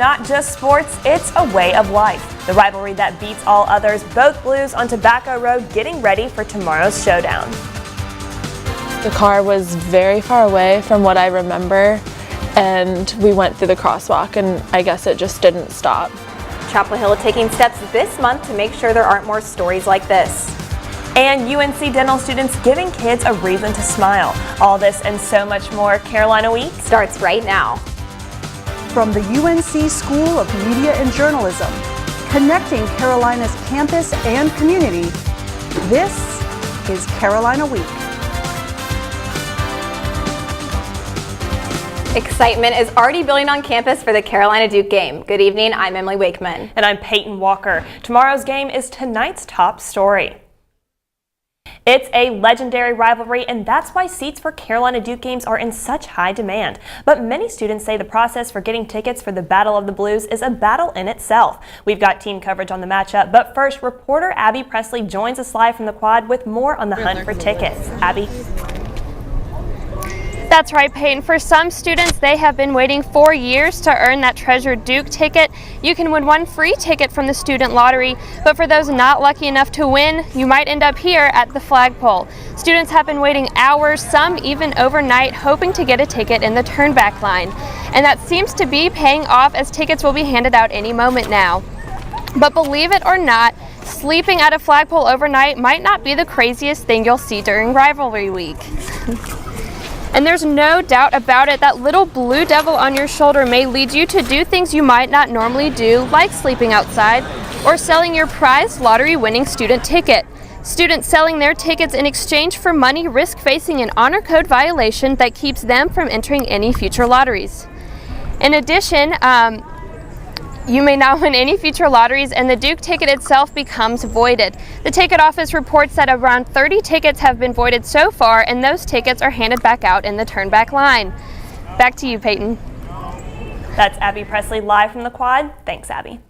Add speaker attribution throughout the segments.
Speaker 1: not just sports, it's a way of life. The rivalry that beats all others, both Blues on Tobacco Road getting ready for tomorrow's showdown.
Speaker 2: The car was very far away from what I remember, and we went through the crosswalk, and I guess it just didn't stop.
Speaker 3: Chapel Hill taking steps this month to make sure there aren't more stories like this.
Speaker 1: And UNC Dental students giving kids a reason to smile. All this and so much more. Carolina Week
Speaker 3: starts right now.
Speaker 4: From the UNC School of Media and Journalism, connecting Carolina's campus and community, this is Carolina Week.
Speaker 3: Excitement is already building on campus for the Carolina Duke game. Good evening, I'm Emily Wakeman.
Speaker 1: And I'm Peyton Walker. Tomorrow's game is tonight's top story. It's a legendary rivalry, and that's why seats for Carolina Duke games are in such high demand. But many students say the process for getting tickets for the Battle of the Blues is a battle in itself. We've got team coverage on the matchup, but first, reporter Abby Presley joins us live from the quad with more on the hunt for tickets. Abby?
Speaker 5: That's right, Peyton. For some students, they have been waiting 4 years to earn that treasured Duke ticket. You can win one free ticket from the student lottery, but for those not lucky enough to win, you might end up here at the flagpole. Students have been waiting hours, some even overnight, hoping to get a ticket in the turnback line. And that seems to be paying off, as tickets will be handed out any moment now. But believe it or not, sleeping at a flagpole overnight might not be the craziest thing you'll see during rivalry week. And there's no doubt about it, that little blue devil on your shoulder may lead you to do things you might not normally do, like sleeping outside or selling your prized lottery-winning student ticket. Students selling their tickets in exchange for money risk facing an honor code violation that keeps them from entering any future lotteries. In addition, you may not win any future lotteries, and the Duke ticket itself becomes voided. The ticket office reports that around 30 tickets have been voided so far, and those tickets are handed back out in the turnback line. Back to you, Peyton.
Speaker 1: That's Abby Presley live from the quad. Thanks, Abby.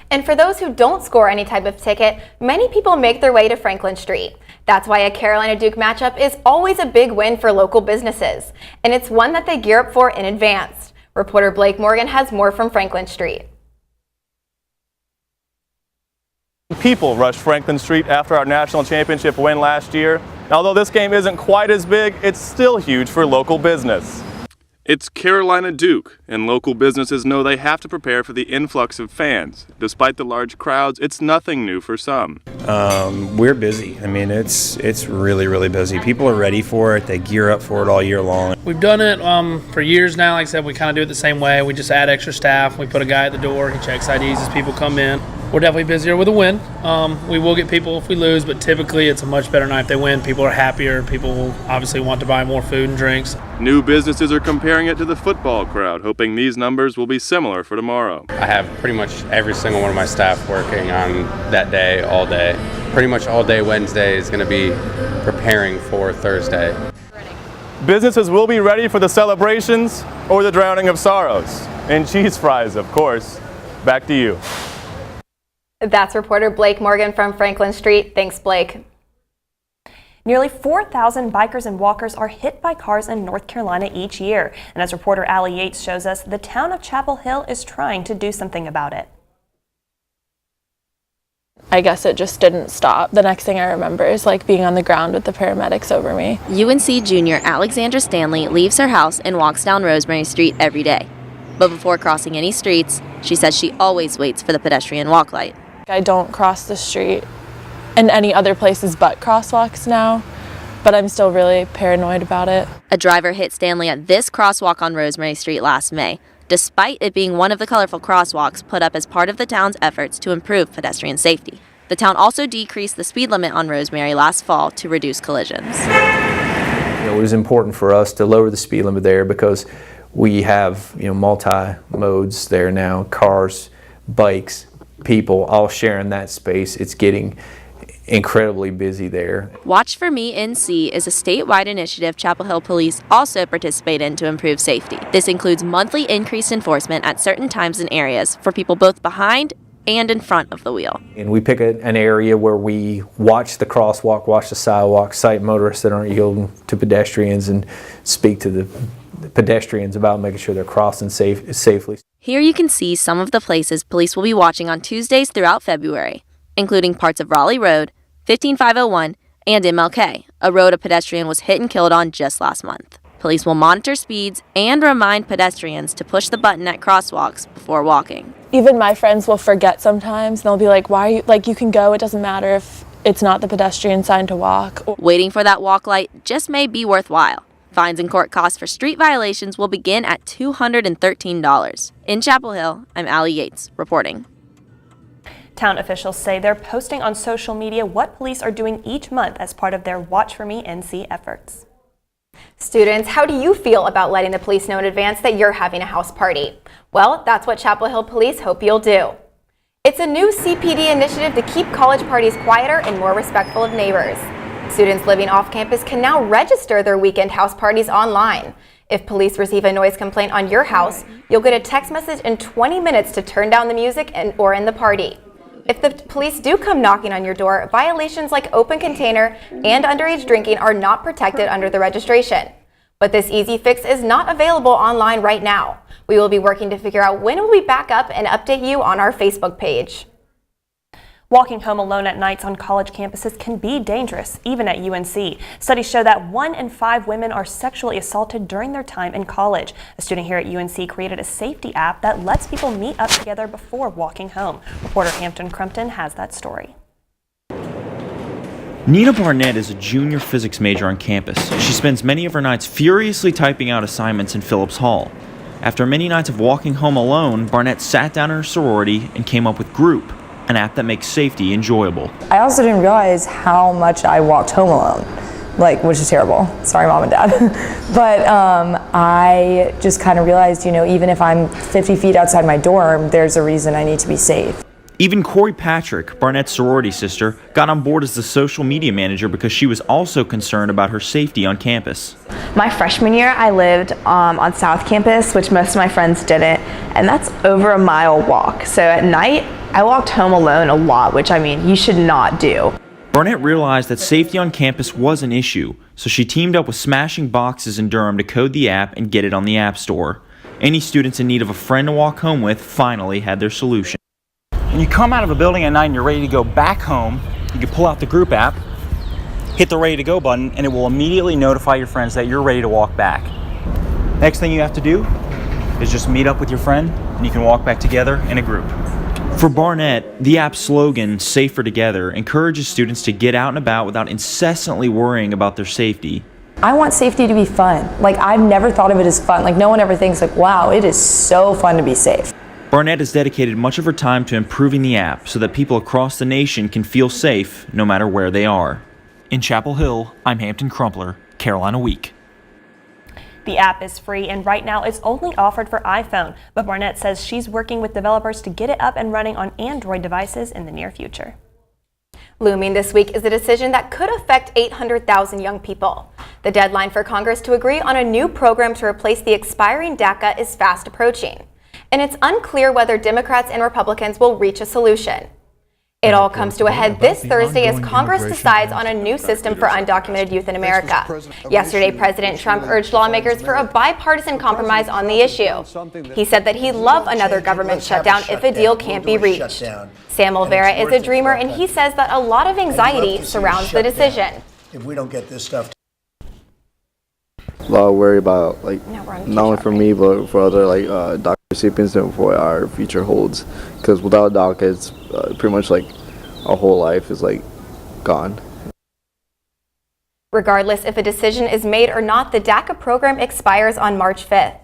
Speaker 3: And for those who don't score any type of ticket, many people make their way to Franklin Street. That's why a Carolina Duke matchup is always a big win for local businesses, and it's one that they gear up for in advance. Reporter Blake Morgan has more from Franklin Street.
Speaker 6: People rushed Franklin Street after our national championship win last year. Although this game isn't quite as big, it's still huge for local business.
Speaker 7: It's Carolina Duke, and local businesses know they have to prepare for the influx of fans. Despite the large crowds, it's nothing new for some.
Speaker 8: We're busy. I mean, it's really, really busy. People are ready for it. They gear up for it all year long.
Speaker 9: We've done it for years now. Like I said, we kind of do it the same way. We just add extra staff. We put a guy at the door. He checks IDs as people come in. We're definitely busier with a win. We will get people if we lose, but typically it's a much better night if they win. People are happier. People will obviously want to buy more food and drinks.
Speaker 7: New businesses are comparing it to the football crowd, hoping these numbers will be similar for tomorrow.
Speaker 10: I have pretty much every single one of my staff working on that day, all day. Pretty much all day Wednesday is going to be preparing for Thursday.
Speaker 6: Businesses will be ready for the celebrations or the drowning of sorrows. And cheese fries, of course. Back to you.
Speaker 3: That's reporter Blake Morgan from Franklin Street. Thanks, Blake.
Speaker 1: Nearly 4,000 bikers and walkers are hit by cars in North Carolina each year. And as reporter Allie Yates shows us, the town of Chapel Hill is trying to do something about it.
Speaker 2: I guess it just didn't stop. The next thing I remember is like being on the ground with the paramedics over me.
Speaker 11: UNC junior Alexandra Stanley leaves her house and walks down Rosemary Street every day. But before crossing any streets, she says she always waits for the pedestrian walk light.
Speaker 2: I don't cross the street in any other places but crosswalks now, but I'm still really paranoid about it.
Speaker 11: A driver hit Stanley at this crosswalk on Rosemary Street last May, despite it being one of the colorful crosswalks put up as part of the town's efforts to improve pedestrian safety. The town also decreased the speed limit on Rosemary last fall to reduce collisions.
Speaker 12: It was important for us to lower the speed limit there because we have multi-modes there now, cars, bikes, people all sharing that space. It's getting incredibly busy there.
Speaker 11: Watch for Me NC is a statewide initiative Chapel Hill Police also participate in to improve safety. This includes monthly increased enforcement at certain times and areas for people both behind and in front of the wheel.
Speaker 12: And we pick an area where we watch the crosswalk, watch the sidewalk, cite motorists that aren't yielding to pedestrians, and speak to the pedestrians about making sure they're crossing safely.
Speaker 11: Here you can see some of the places police will be watching on Tuesdays throughout February, including parts of Raleigh Road, 15501, and MLK, a road a pedestrian was hit and killed on just last month. Police will monitor speeds and remind pedestrians to push the button at crosswalks before walking.
Speaker 2: Even my friends will forget sometimes, and they'll be like, why are you, like, you can go, it doesn't matter if it's not the pedestrian sign to walk.
Speaker 11: Waiting for that walk light just may be worthwhile. Fines and court costs for street violations will begin at $213. In Chapel Hill, I'm Allie Yates, reporting.
Speaker 1: Town officials say they're posting on social media what police are doing each month as part of their Watch For Me NC efforts.
Speaker 3: Students, how do you feel about letting the police know in advance that you're having a house party? Well, that's what Chapel Hill Police hope you'll do. It's a new CPD initiative to keep college parties quieter and more respectful of neighbors. Students living off campus can now register their weekend house parties online. If police receive a noise complaint on your house, you'll get a text message in 20 minutes to turn down the music or end the party. If the police do come knocking on your door, violations like open container and underage drinking are not protected under the registration. But this easy fix is not available online right now. We will be working to figure out when we'll be back up and update you on our Facebook page.
Speaker 1: Walking home alone at nights on college campuses can be dangerous, even at UNC. Studies show that 1 in 5 women are sexually assaulted during their time in college. A student here at UNC created a safety app that lets people meet up together before walking home. Reporter Hampton Crumpton has that story.
Speaker 13: Nina Barnett is a junior physics major on campus. She spends many of her nights furiously typing out assignments in Phillips Hall. After many nights of walking home alone, Barnett sat down in her sorority and came up with Group, an app that makes safety enjoyable.
Speaker 14: I also didn't realize how much I walked home alone, which is terrible. Sorry, Mom and Dad. But I just kind of realized, even if I'm 50 feet outside my dorm, there's a reason I need to be safe.
Speaker 13: Even Corey Patrick, Barnett's sorority sister, got on board as the social media manager because she was also concerned about her safety on campus.
Speaker 15: My freshman year, I lived on South Campus, which most of my friends didn't, and that's over a mile walk. So at night, I walked home alone a lot, which you should not do.
Speaker 13: Barnett realized that safety on campus was an issue, so she teamed up with Smashing Boxes in Durham to code the app and get it on the App Store. Any students in need of a friend to walk home with finally had their solution.
Speaker 16: When you come out of a building at night and you're ready to go back home, you can pull out the Group app, hit the Ready to Go button, and it will immediately notify your friends that you're ready to walk back. Next thing you have to do is just meet up with your friend, and you can walk back together in a group.
Speaker 13: For Barnett, the app's slogan, Safer Together, encourages students to get out and about without incessantly worrying about their safety.
Speaker 14: I want safety to be fun. I've never thought of it as fun. No one ever thinks wow, it is so fun to be safe.
Speaker 13: Barnett has dedicated much of her time to improving the app so that people across the nation can feel safe no matter where they are. In Chapel Hill, I'm Hampton Crumpler, Carolina Week.
Speaker 1: The app is free and right now is only offered for iPhone, but Barnett says she's working with developers to get it up and running on Android devices in the near future.
Speaker 3: Looming this week is a decision that could affect 800,000 young people. The deadline for Congress to agree on a new program to replace the expiring DACA is fast approaching, and it's unclear whether Democrats and Republicans will reach a solution. It all comes to a head this Thursday as Congress decides on a new system for undocumented youth in America. Yesterday, President Trump urged lawmakers for a bipartisan compromise on the issue. He said that he'd love another government shutdown if a deal can't be reached. Sam Olvera is a dreamer, and he says that a lot of anxiety surrounds the decision.
Speaker 17: If we don't get this stuff.
Speaker 18: A lot of worry about, not only for me, but for other, DACA recipients and for our future holds. Because without DACA, it's pretty much our whole life is, gone.
Speaker 3: Regardless if a decision is made or not, the DACA program expires on March 5th.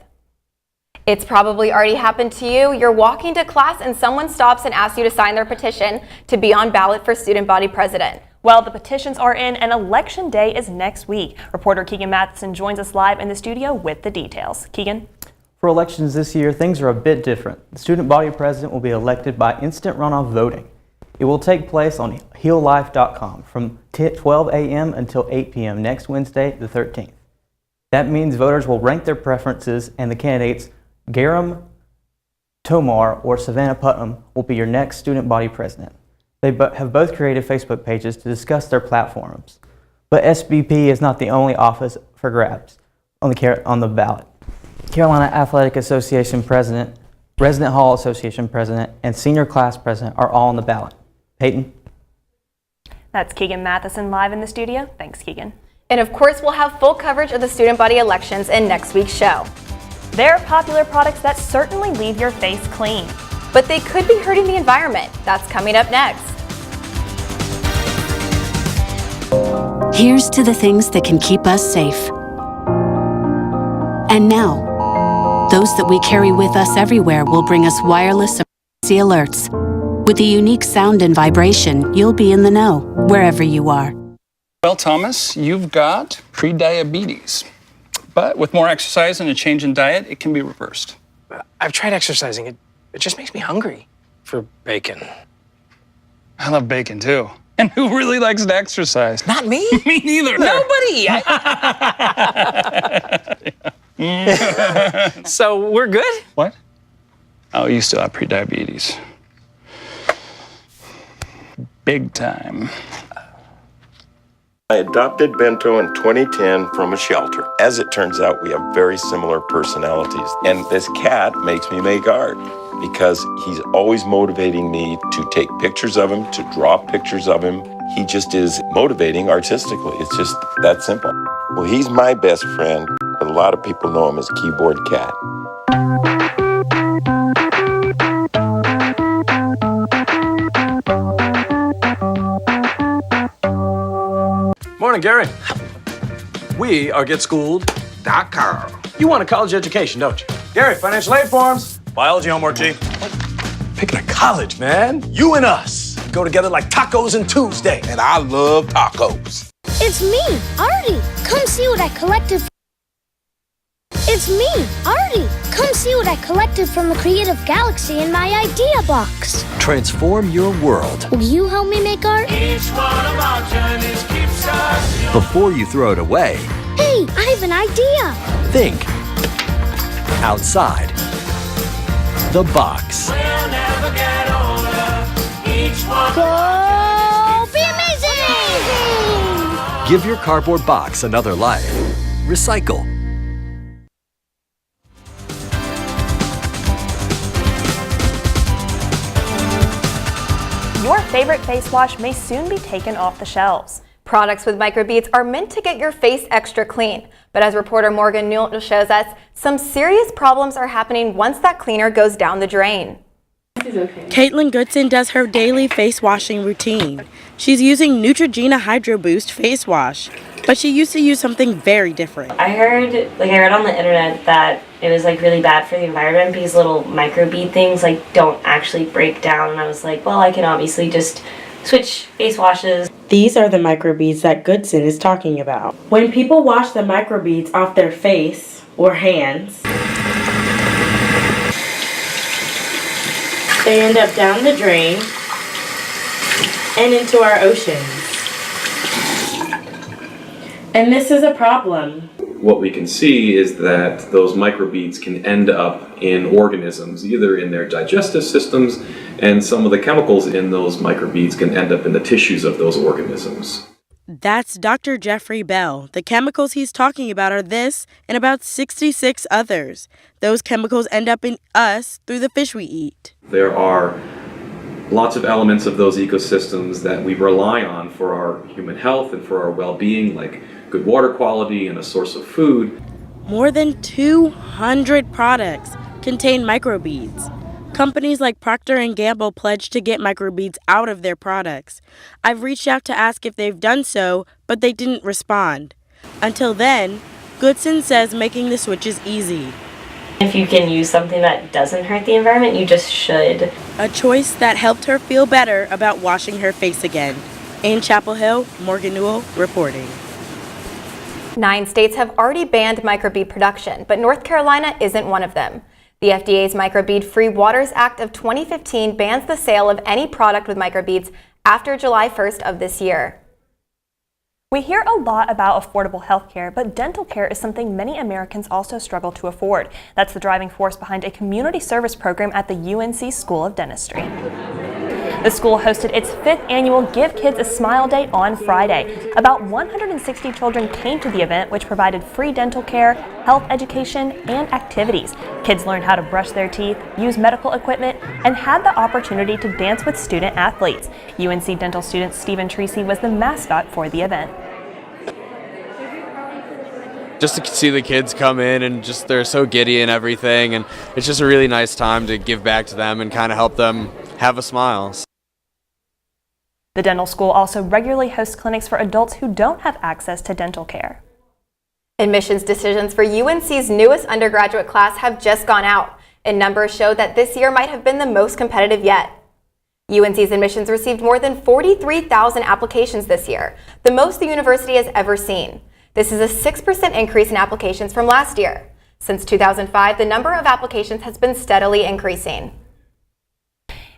Speaker 3: It's probably already happened to you. You're walking to class and someone stops and asks you to sign their petition to be on ballot for student body president.
Speaker 1: Well, the petitions are in and election day is next week. Reporter Keegan Matheson joins us live in the studio with the details. Keegan?
Speaker 19: For elections this year, things are a bit different. The student body president will be elected by instant runoff voting. It will take place on heallife.com from 12 a.m. until 8 p.m. next Wednesday, the 13th. That means voters will rank their preferences and the candidates Garam Tomar or Savannah Putnam will be your next student body president. They have both created Facebook pages to discuss their platforms. But SBP is not the only office for grabs on the ballot. Carolina Athletic Association President, Resident Hall Association President, and Senior Class President are all on the ballot. Peyton?
Speaker 1: That's Keegan Matheson live in the studio. Thanks, Keegan.
Speaker 3: And of course, we'll have full coverage of the student body elections in next week's show.
Speaker 1: There are popular products that certainly leave your face clean.
Speaker 3: But they could be hurting the environment. That's coming up next.
Speaker 17: Here's to the things that can keep us safe. And now, those that we carry with us everywhere will bring us wireless emergency alerts. With the unique sound and vibration, you'll be in the know, wherever you are.
Speaker 20: Well, Thomas, you've got prediabetes. But with more exercise and a change in diet, it can be reversed.
Speaker 21: I've tried exercising. It just makes me hungry for bacon.
Speaker 20: I love bacon, too. And who really likes to exercise?
Speaker 21: Not me.
Speaker 20: Me neither.
Speaker 21: Nobody. So we're good?
Speaker 20: What? Oh, you still have prediabetes. Big time.
Speaker 22: I adopted Bento in 2010 from a shelter. As it turns out, we have very similar personalities. And this cat makes me make art because he's always motivating me to take pictures of him, to draw pictures of him. He just is motivating artistically. It's just that simple. Well, he's my best friend, but a lot of people know him as Keyboard Cat.
Speaker 23: Morning, Gary. We are GetSchooled.com. You want a college education, don't you? Gary, financial aid forms. Biology homework, G. Picking a college, man. You and us go together like tacos and Tuesday. And I love tacos.
Speaker 24: It's me, Artie. Come see what I collected. It's me, Artie. Come see what I collected from the Creative Galaxy in my idea box.
Speaker 25: Transform your world.
Speaker 24: Will you help me make art?
Speaker 26: Each one of our journeys keeps us young.
Speaker 25: Before you throw it away,
Speaker 24: Hey, I have an idea.
Speaker 25: think outside the box.
Speaker 26: We'll never get older. Each one
Speaker 24: Go be amazing!
Speaker 25: Give your cardboard box another life. Recycle.
Speaker 1: Your favorite face wash may soon be taken off the shelves.
Speaker 3: Products with microbeads are meant to get your face extra clean. But as reporter Morgan Newell shows us, some serious problems are happening once that cleaner goes down the drain.
Speaker 27: Caitlin Goodson does her daily face washing routine. She's using Neutrogena Hydro Boost face wash, but she used to use something very different.
Speaker 28: I read on the internet that it was really bad for the environment because little microbead things don't actually break down, and I was like, well, I can obviously just switch face washes.
Speaker 27: These are the microbeads that Goodson is talking about. When people wash the microbeads off their face or hands, they end up down the drain and into our oceans. And this is a problem.
Speaker 29: What we can see is that those microbeads can end up in organisms, either in their digestive systems, and some of the chemicals in those microbeads can end up in the tissues of those organisms.
Speaker 27: That's Dr. Jeffrey Bell. The chemicals he's talking about are this and about 66 others. Those chemicals end up in us through the fish we eat.
Speaker 29: There are lots of elements of those ecosystems that we rely on for our human health and for our well-being, like good water quality and a source of food.
Speaker 27: More than 200 products contain microbeads. Companies like Procter & Gamble pledge to get microbeads out of their products. I've reached out to ask if they've done so, but they didn't respond. Until then, Goodson says making the switch is easy.
Speaker 28: If you can use something that doesn't hurt the environment, you just should.
Speaker 27: A choice that helped her feel better about washing her face again. In Chapel Hill, Morgan Newell reporting.
Speaker 3: 9 states have already banned microbead production, but North Carolina isn't one of them. The FDA's Microbead-Free Waters Act of 2015 bans the sale of any product with microbeads after July 1st of this year.
Speaker 1: We hear a lot about affordable health care, but dental care is something many Americans also struggle to afford. That's the driving force behind a community service program at the UNC School of Dentistry. The school hosted its 5th annual Give Kids a Smile Day on Friday. About 160 children came to the event, which provided free dental care, health education, and activities. Kids learned how to brush their teeth, use medical equipment, and had the opportunity to dance with student athletes. UNC dental student Stephen Treacy was the mascot for the event.
Speaker 2: Just to see the kids come in and just they're so giddy and everything, and it's just a really nice time to give back to them and kind of help them have a smile.
Speaker 1: The dental school also regularly hosts clinics for adults who don't have access to dental care.
Speaker 3: Admissions decisions for UNC's newest undergraduate class have just gone out, and numbers show that this year might have been the most competitive yet. UNC's admissions received more than 43,000 applications this year, the most the university has ever seen. This is a 6% increase in applications from last year. Since 2005, the number of applications has been steadily increasing.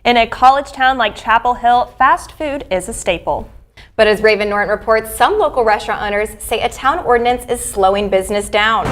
Speaker 1: In a college town like Chapel Hill, fast food is a staple.
Speaker 3: But as Raven Norton reports, some local restaurant owners say a town ordinance is slowing business down.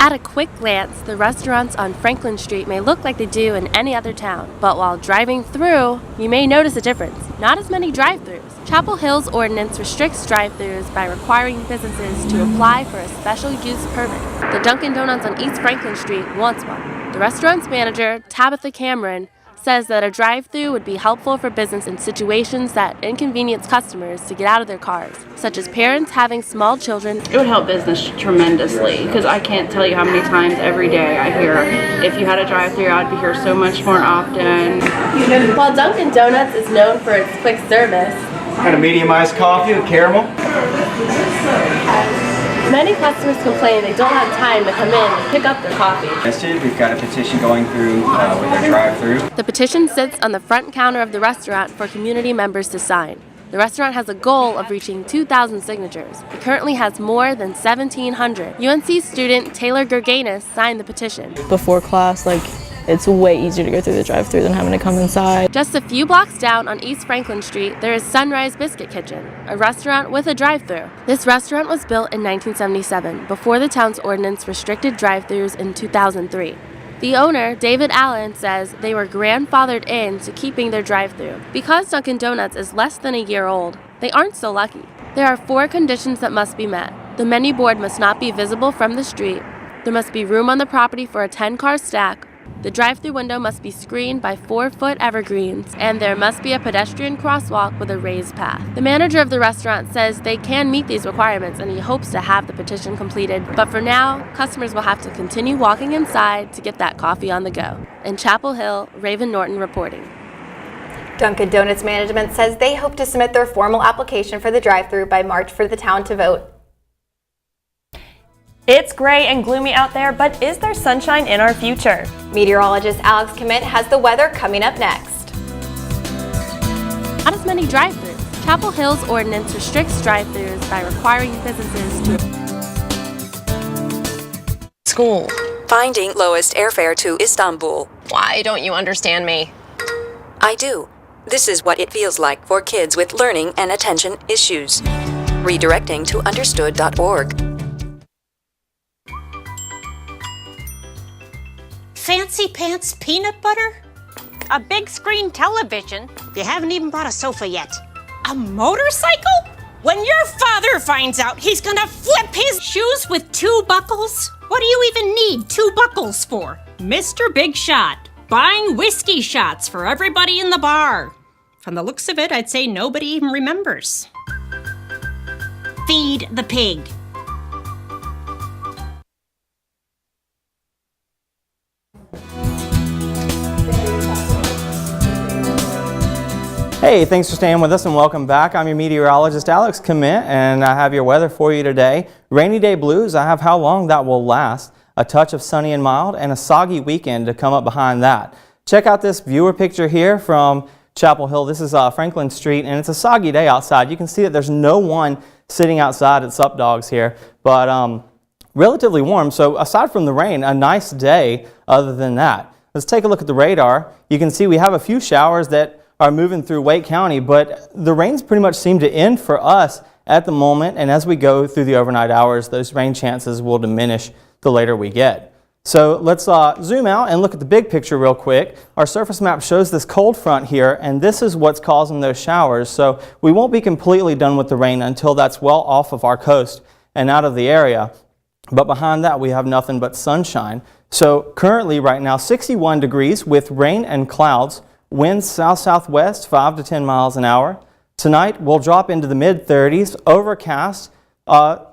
Speaker 4: At a quick glance, the restaurants on Franklin Street may look like they do in any other town, but while driving through, you may notice a difference. Not as many drive-thrus. Chapel Hill's ordinance restricts drive-thrus by requiring businesses to apply for a special use permit. The Dunkin' Donuts on East Franklin Street wants one. The restaurant's manager, Tabitha Cameron, says that a drive-thru would be helpful for business in situations that inconvenience customers to get out of their cars, such as parents having small children.
Speaker 5: It would help business tremendously, because I can't tell you how many times every day I hear, if you had a drive-thru, I'd be here so much more often.
Speaker 4: While Dunkin' Donuts is known for its quick service,
Speaker 16: Kind of medium iced coffee with caramel.
Speaker 4: many customers complain they don't have time to come in and pick up their coffee.
Speaker 16: We've got a petition going through with our drive-thru.
Speaker 4: The petition sits on the front counter of the restaurant for community members to sign. The restaurant has a goal of reaching 2,000 signatures. It currently has more than 1,700. UNC student Taylor Gerganis signed the petition.
Speaker 6: Before class, it's way easier to go through the drive-thru than having to come inside.
Speaker 4: Just a few blocks down on East Franklin Street, there is Sunrise Biscuit Kitchen, a restaurant with a drive-thru. This restaurant was built in 1977, before the town's ordinance restricted drive-thrus in 2003. The owner, David Allen, says they were grandfathered into keeping their drive-thru. Because Dunkin' Donuts is less than a year old, they aren't so lucky. There are 4 conditions that must be met. The menu board must not be visible from the street. There must be room on the property for a 10-car stack. The drive-thru window must be screened by 4-foot evergreens, and there must be a pedestrian crosswalk with a raised path. The manager of the restaurant says they can meet these requirements, and he hopes to have the petition completed. But for now, customers will have to continue walking inside to get that coffee on the go. In Chapel Hill, Raven Norton reporting.
Speaker 3: Dunkin' Donuts management says they hope to submit their formal application for the drive-thru by March for the town to vote.
Speaker 1: It's gray and gloomy out there, but is there sunshine in our future?
Speaker 3: Meteorologist Alex Commit has the weather coming up next.
Speaker 4: Not as many drive-thrus. Chapel Hill's ordinance restricts drive-thrus by requiring businesses to...
Speaker 7: School. Finding lowest airfare to Istanbul.
Speaker 8: Why don't you understand me?
Speaker 7: I do. This is what it feels like for kids with learning and attention issues. Redirecting to understood.org.
Speaker 9: Fancy pants peanut butter? A big screen television? You haven't even bought a sofa yet. A motorcycle? When your father finds out, he's gonna flip his shoes with 2 buckles? What do you even need 2 buckles for? Mr. Big Shot, buying whiskey shots for everybody in the bar. From the looks of it, I'd say nobody even remembers. Feed the pig.
Speaker 19: Hey, thanks for staying with us and welcome back. I'm your meteorologist Alex Commit, and I have your weather for you today. Rainy day blues, I have how long that will last, a touch of sunny and mild, and a soggy weekend to come up behind that. Check out this viewer picture here from Chapel Hill. This is Franklin Street, and it's a soggy day outside. You can see that there's no one sitting outside at Sup Dogs here, but relatively warm. So aside from the rain, a nice day other than that. Let's take a look at the radar. You can see we have a few showers that are moving through Wake County, but the rains pretty much seem to end for us at the moment, and as we go through the overnight hours, those rain chances will diminish the later we get. So let's zoom out and look at the big picture real quick. Our surface map shows this cold front here, and this is what's causing those showers. So we won't be completely done with the rain until that's well off of our coast and out of the area. But behind that, we have nothing but sunshine. So currently right now, 61 degrees with rain and clouds, winds south-southwest, 5 to 10 miles an hour. Tonight, we'll drop into the mid-30s, overcast,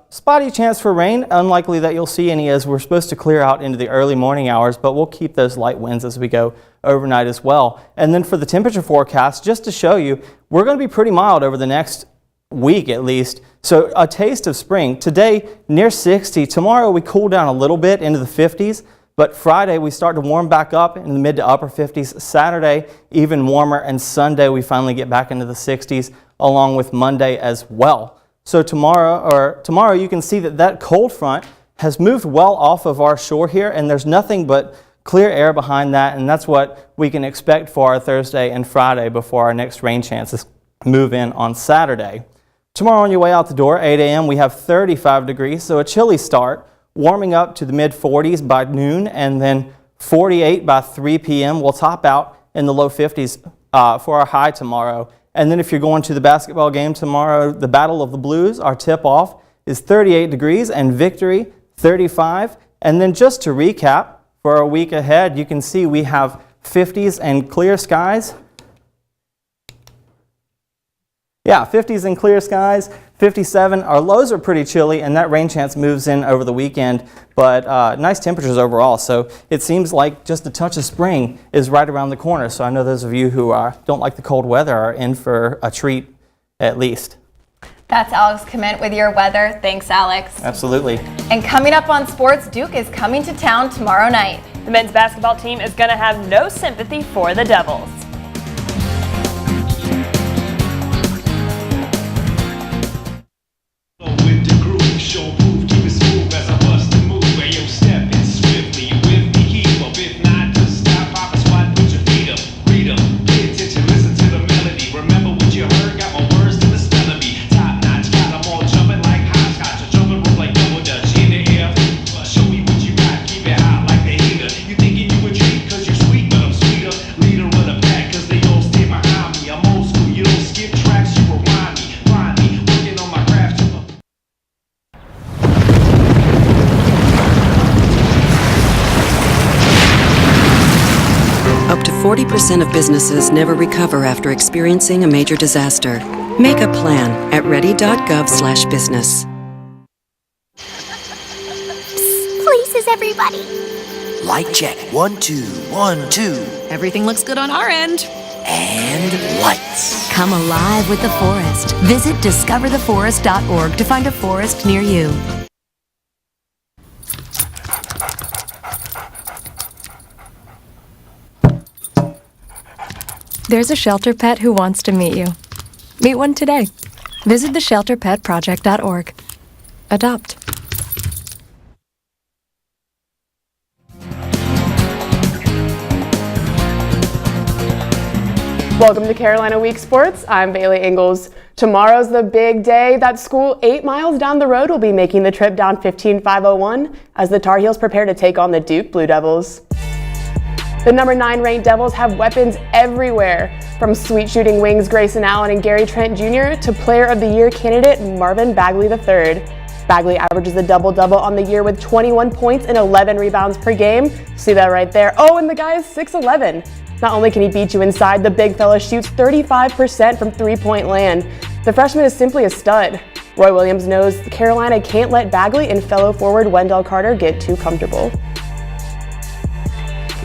Speaker 19: spotty chance for rain, unlikely that you'll see any as we're supposed to clear out into the early morning hours, but we'll keep those light winds as we go overnight as well. And then for the temperature forecast, just to show you, we're going to be pretty mild over the next week at least. So a taste of spring. Today, near 60. Tomorrow, we cool down a little bit into the 50s, but Friday, we start to warm back up in the mid to upper 50s. Saturday, even warmer, and Sunday, we finally get back into the 60s, along with Monday as well. So tomorrow you can see that cold front has moved well off of our shore here, and there's nothing but clear air behind that, and that's what we can expect for our Thursday and Friday before our next rain chances move in on Saturday. Tomorrow on your way out the door, 8 a.m., we have 35 degrees, so a chilly start, warming up to the mid-40s by noon, and then 48 by 3 p.m. We'll top out in the low 50s for our high tomorrow. And then if you're going to the basketball game tomorrow, the Battle of the Blues, our tip-off is 38 degrees and Victory 35. And then just to recap, for a week ahead, you can see we have 50s and clear skies. Yeah, 50s and clear skies, 57. Our lows are pretty chilly, and that rain chance moves in over the weekend, but nice temperatures overall. So it seems like just a touch of spring is right around the corner. So I know those of you who don't like the cold weather are in for a treat at least.
Speaker 3: That's Alex Comment with your weather. Thanks, Alex.
Speaker 19: Absolutely.
Speaker 3: And coming up on sports, Duke is coming to town tomorrow night.
Speaker 1: The men's basketball team is going to have no sympathy for the Devils.
Speaker 7: Up to 40% of businesses never recover after experiencing a major disaster. Make a plan at ready.gov/business.
Speaker 24: Places, everybody.
Speaker 10: Light check. 1, 2, 1, 2.
Speaker 8: Everything looks good on our end.
Speaker 10: And lights.
Speaker 11: Come alive with the forest. Visit discovertheforest.org to find a forest near you.
Speaker 12: There's a shelter pet who wants to meet you. Meet one today. Visit theshelterpetproject.org. Adopt.
Speaker 13: Welcome to Carolina Week Sports. I'm Bailey Ingalls. Tomorrow's the big day. That school 8 miles down the road will be making the trip down 15501 as the Tar Heels prepare to take on the Duke Blue Devils. The number 9 ranked Devils have weapons everywhere, from sweet shooting wings Grayson Allen and Gary Trent Jr. to Player of the Year candidate Marvin Bagley III. Bagley averages a double-double on the year with 21 points and 11 rebounds per game. See that right there? Oh, and the guy is 6'11". Not only can he beat you inside, the big fella shoots 35% from three-point land. The freshman is simply a stud. Roy Williams knows Carolina can't let Bagley and fellow forward Wendell Carter get too comfortable.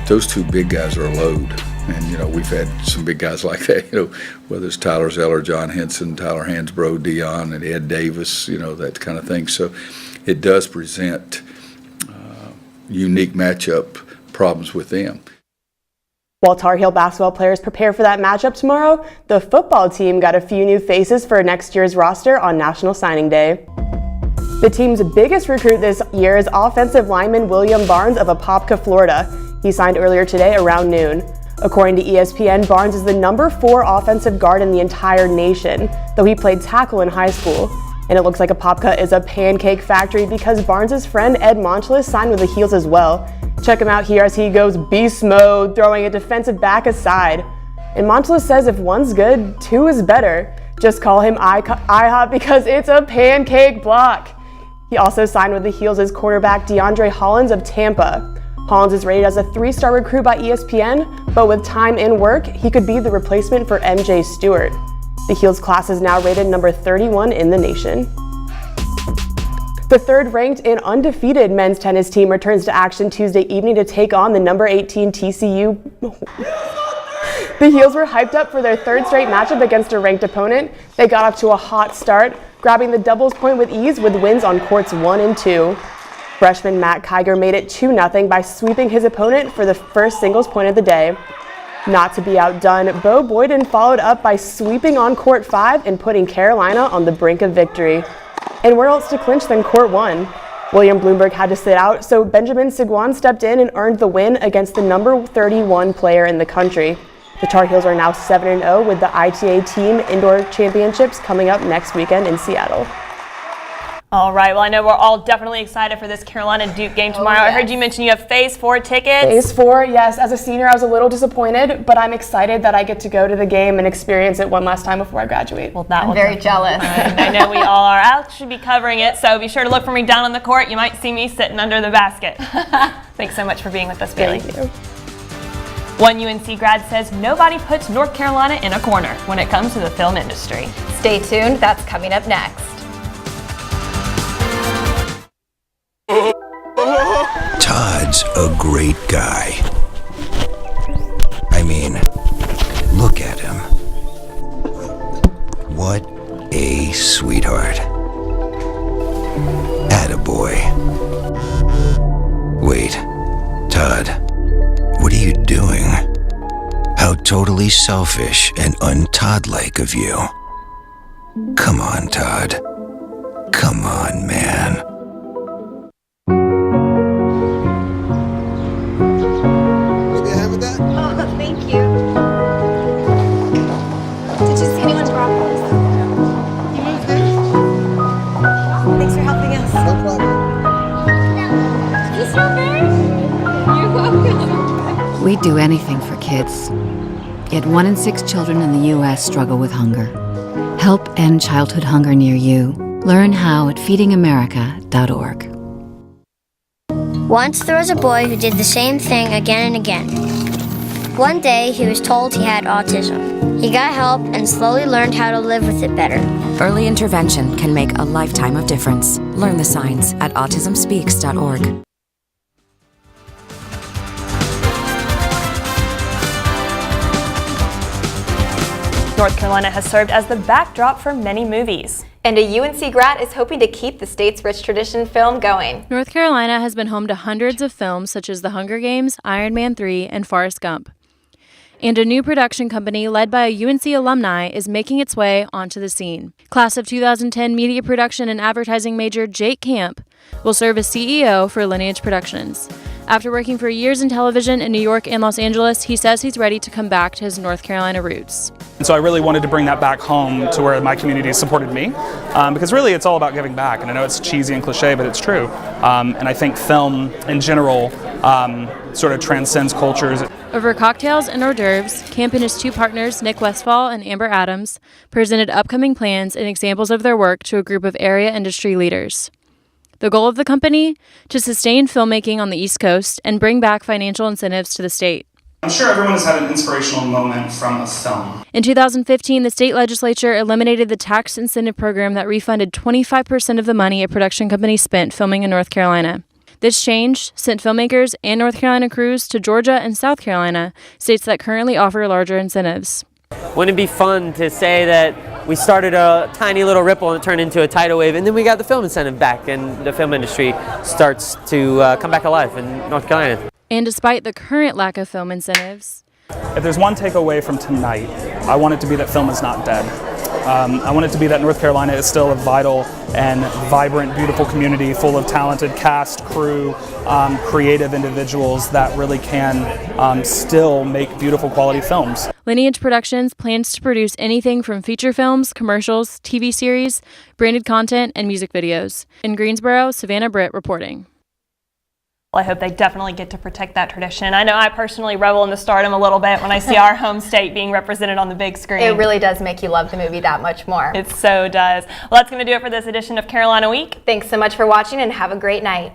Speaker 14: Those two big guys are a load. And, we've had some big guys like that, whether it's Tyler Zeller, John Henson, Tyler Hansbrough, Dion, and Ed Davis, that kind of thing. So it does present unique matchup problems with them.
Speaker 13: While Tar Heel basketball players prepare for that matchup tomorrow, the football team got a few new faces for next year's roster on National Signing Day. The team's biggest recruit this year is offensive lineman William Barnes of Apopka, Florida. He signed earlier today around noon. According to ESPN, Barnes is the #4 offensive guard in the entire nation, though he played tackle in high school. And it looks like Apopka is a pancake factory because Barnes' friend Ed Monchlis signed with the Heels as well. Check him out here as he goes beast mode, throwing a defensive back aside. And Monchlis says if one's good, two is better. Just call him IHOP because it's a pancake block. He also signed with the Heels as quarterback DeAndre Hollins of Tampa. Hollins is rated as a 3-star recruit by ESPN, but with time and work, he could be the replacement for MJ Stewart. The Heels class is now rated number 31 in the nation. The third-ranked and undefeated men's tennis team returns to action Tuesday evening to take on the number 18 TCU. The Heels were hyped up for their third straight matchup against a ranked opponent. They got off to a hot start, grabbing the doubles point with ease with wins on courts 1 and 2. Freshman Matt Kiger made it 2-0 by sweeping his opponent for the first singles point of the day. Not to be outdone, Bo Boyden followed up by sweeping on court 5 and putting Carolina on the brink of victory. And where else to clinch than court 1? William Bloomberg had to sit out, so Benjamin Seguin stepped in and earned the win against the number 31 player in the country. The Tar Heels are now 7-0 with the ITA Team Indoor Championships coming up next weekend in Seattle.
Speaker 1: All right, well, I know we're all definitely excited for this Carolina-Duke game tomorrow.
Speaker 3: yes.
Speaker 1: I heard you mention you have Phase 4 tickets.
Speaker 13: Phase 4, yes. As a senior, I was a little disappointed, but I'm excited that I get to go to the game and experience it one last time before I graduate.
Speaker 1: Well, that
Speaker 3: I'm very jealous.
Speaker 1: I know we all are. I'll actually be covering it, so be sure to look for me down on the court. You might see me sitting under the basket. Thanks so much for being with us, Bailey.
Speaker 13: Thank you.
Speaker 1: One UNC grad says nobody puts North Carolina in a corner when it comes to the film industry.
Speaker 3: Stay tuned, that's coming up next.
Speaker 10: Todd's a great guy. I mean, look at him. What a sweetheart. Attaboy. Wait, Todd, what are you doing? How totally selfish and un-Todd-like of you. Come on, Todd. Come on, man.
Speaker 3: Oh, thank you. Did you see anyone's broccoli? You moved this? Thanks for helping us.
Speaker 10: No problem.
Speaker 3: You strawberry? You're welcome.
Speaker 11: We'd do anything for kids. Yet 1 in 6 children in the U.S. struggle with hunger. Help end childhood hunger near you. Learn how at feedingamerica.org.
Speaker 24: Once there was a boy who did the same thing again and again. One day, he was told he had autism. He got help and slowly learned how to live with it better.
Speaker 11: Early intervention can make a lifetime of difference. Learn the signs at autismspeaks.org.
Speaker 1: North Carolina has served as the backdrop for many movies.
Speaker 3: And a UNC grad is hoping to keep the state's rich tradition film going.
Speaker 4: North Carolina has been home to hundreds of films such as The Hunger Games, Iron Man 3, and Forrest Gump. And a new production company led by a UNC alumni is making its way onto the scene. Class of 2010 media production and advertising major Jake Camp will serve as CEO for Lineage Productions. After working for years in television in New York and Los Angeles, he says he's ready to come back to his North Carolina roots.
Speaker 15: And so I really wanted to bring that back home to where my community supported me, because really it's all about giving back. And I know it's cheesy and cliche, but it's true. And I think film in general sort of transcends cultures.
Speaker 4: Over cocktails and hors d'oeuvres, Camp and his two partners, Nick Westfall and Amber Adams, presented upcoming plans and examples of their work to a group of area industry leaders. The goal of the company? To sustain filmmaking on the East Coast and bring back financial incentives to the state.
Speaker 15: I'm sure everyone has had an inspirational moment from a film.
Speaker 4: In 2015, the state legislature eliminated the tax incentive program that refunded 25% of the money a production company spent filming in North Carolina. This change sent filmmakers and North Carolina crews to Georgia and South Carolina, states that currently offer larger incentives.
Speaker 17: Wouldn't it be fun to say that we started a tiny little ripple and it turned into a tidal wave, and then we got the film incentive back, and the film industry starts to come back alive in North Carolina.
Speaker 4: And despite the current lack of film incentives,
Speaker 15: If there's one takeaway from tonight, I want it to be that film is not dead. I want it to be that North Carolina is still a vital and vibrant, beautiful community full of talented cast, crew, creative individuals that really can still make beautiful quality films.
Speaker 12: Lineage Productions plans to produce anything from feature films, commercials, TV series, branded content, and music videos. In Greensboro, Savannah Britt reporting.
Speaker 1: Well, I hope they definitely get to protect that tradition. I know I personally revel in the stardom a little bit when I see our home state being represented on the big screen.
Speaker 3: It really does make you love the movie that much more.
Speaker 1: It so does. Well, that's going to do it for this edition of Carolina Week.
Speaker 3: Thanks so much for watching and have a great night.